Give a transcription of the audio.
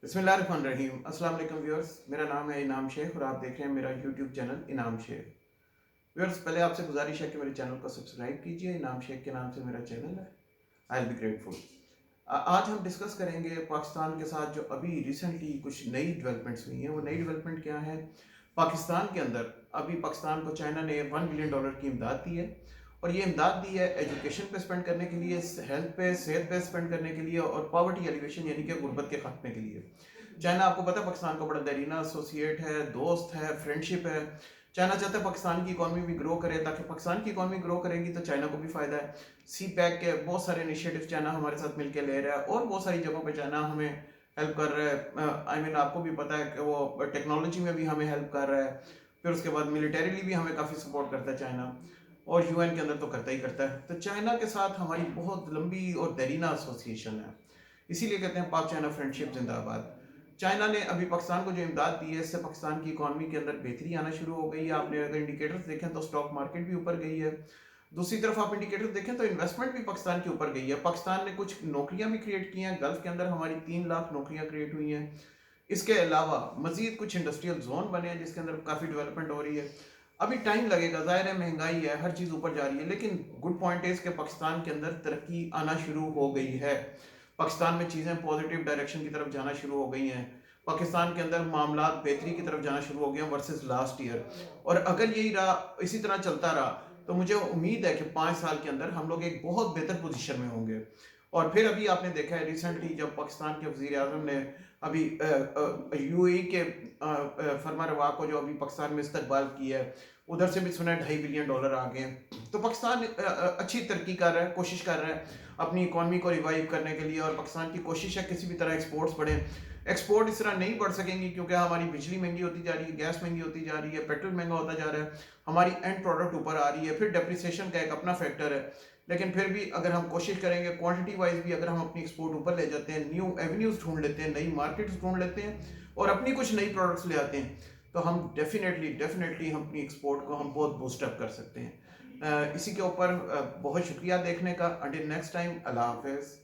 बिस्मिल्लाहिर्रहमानिर्रहीम। अस्सलाम वालेकुम व्यूअर्स, मेरा नाम है इनाम शेख और आप देख रहे हैं मेरा यूट्यूब चैनल इनाम शेख। व्यूअर्स, पहले आपसे गुजारिश है कि मेरे चैनल को सब्सक्राइब कीजिए। इनाम शेख के नाम से मेरा चैनल है। I will be grateful. आज हम डिस्कस करेंगे पाकिस्तान के साथ जो अभी रिसेंटली कुछ नई डेवलपमेंट्स हुई हैं। वो नई डेवलपमेंट क्या है? पाकिस्तान के अंदर अभी पाकिस्तान को चाइना ने $1 बिलियन की इमदाद दी है, और ये इमदाद दी है एजुकेशन पे स्पेंड करने के लिए, हेल्थ पे, सेहत पे स्पेंड करने के लिए, और पॉवर्टी एलिवेशन यानी कि गुर्बत के खात्मे के लिए। चाइना, आपको पता है, पाकिस्तान का बड़ा देरीना एसोसिएट है, दोस्त है, फ्रेंडशिप है। चाइना चाहता है पाकिस्तान की इकॉनमी भी ग्रो करे, ताकि पाकिस्तान की इकॉनमी ग्रो करेगी तो चाइना को भी फायदा है। सी पैक के बहुत सारे इनिशिएटिव चाइना हमारे साथ मिलकर ले रहा है, और बहुत सारी जगहों पे चाइना हमें हेल्प कर रहा है। आई मीन आपको भी पता है कि वो टेक्नोलॉजी में भी हमें हेल्प कर रहा है। फिर उसके बाद मिलिटरीली भी हमें काफ़ी सपोर्ट करता है चाइना, और यूएन के अंदर तो करता ही करता है। तो चाइना के साथ हमारी बहुत लंबी और देरीना एसोसिएशन है, इसीलिए कहते हैं पाक चाइना फ्रेंडशिप जिंदाबाद। चाइना ने अभी पाकिस्तान को जो इमदाद दी है, इससे पाकिस्तान की इकॉनमी के अंदर बेहतरी आना शुरू हो गई है। आपने अगर इंडिकेटर्स देखें तो स्टॉक मार्केट भी ऊपर गई है। दूसरी तरफ आप इंडिकेटर्स देखें तो इन्वेस्टमेंट भी पाकिस्तान के ऊपर गई है। पाकिस्तान ने कुछ नौकरियां भी क्रिएट की हैं। गल्फ के अंदर हमारी 3 लाख नौकरियां क्रिएट हुई हैं। इसके अलावा मजीद कुछ इंडस्ट्रियल जोन बने हैं जिसके अंदर काफ़ी डेवलपमेंट हो रही है। अभी टाइम लगेगा, ज़ाहिर है, महंगाई है, हर चीज़ ऊपर जा रही है, लेकिन गुड पॉइंट है कि पाकिस्तान के अंदर तरक्की आना शुरू हो गई है। पाकिस्तान में चीज़ें पॉजिटिव डायरेक्शन की तरफ जाना शुरू हो गई हैं। पाकिस्तान के अंदर मामला बेहतरी की तरफ जाना शुरू हो गए हैं वर्सेस लास्ट ईयर। और अगर यही रहा, इसी तरह चलता रहा, तो मुझे उम्मीद है कि 5 साल के अंदर हम लोग एक बहुत बेहतर पोजीशन में होंगे। और फिर अभी आपने देखा है रिसेंटली जब पाकिस्तान के वज़ीर आज़म ने अभी यूएई के फरमा रवा को जो अभी पाकिस्तान में इस्तकबाल किया है, उधर से भी सुना है $2.5 बिलियन आ गए हैं। तो पाकिस्तान अच्छी तरक्की कर रहा है, कोशिश कर रहा है अपनी इकॉनमी को रिवाइव करने के लिए, और पाकिस्तान की कोशिश है किसी भी तरह एक्सपोर्ट्स बढ़े। एक्सपोर्ट इस तरह नहीं बढ़ सकेंगी क्योंकि हमारी बिजली महंगी होती जा रही है, गैस महंगी होती जा रही है, पेट्रोल महंगा होता जा रहा है, हमारी एंड प्रोडक्ट ऊपर आ रही है, फिर डेप्रिसिएशन का एक अपना फैक्टर है। लेकिन फिर भी अगर हम कोशिश करेंगे, क्वांटिटी वाइज भी अगर हम अपनी एक्सपोर्ट ऊपर ले जाते हैं, न्यू एवेन्यूज ढूंढ लेते हैं, नई मार्केट्स ढूंढ लेते हैं, और अपनी कुछ नई प्रोडक्ट्स ले आते हैं, तो हम डेफिनेटली हम अपनी एक्सपोर्ट को हम बहुत बूस्टअप कर सकते हैं। इसी के ऊपर बहुत शुक्रिया देखने का। अंटिल नेक्स्ट टाइम, अल्लाह हाफिज़।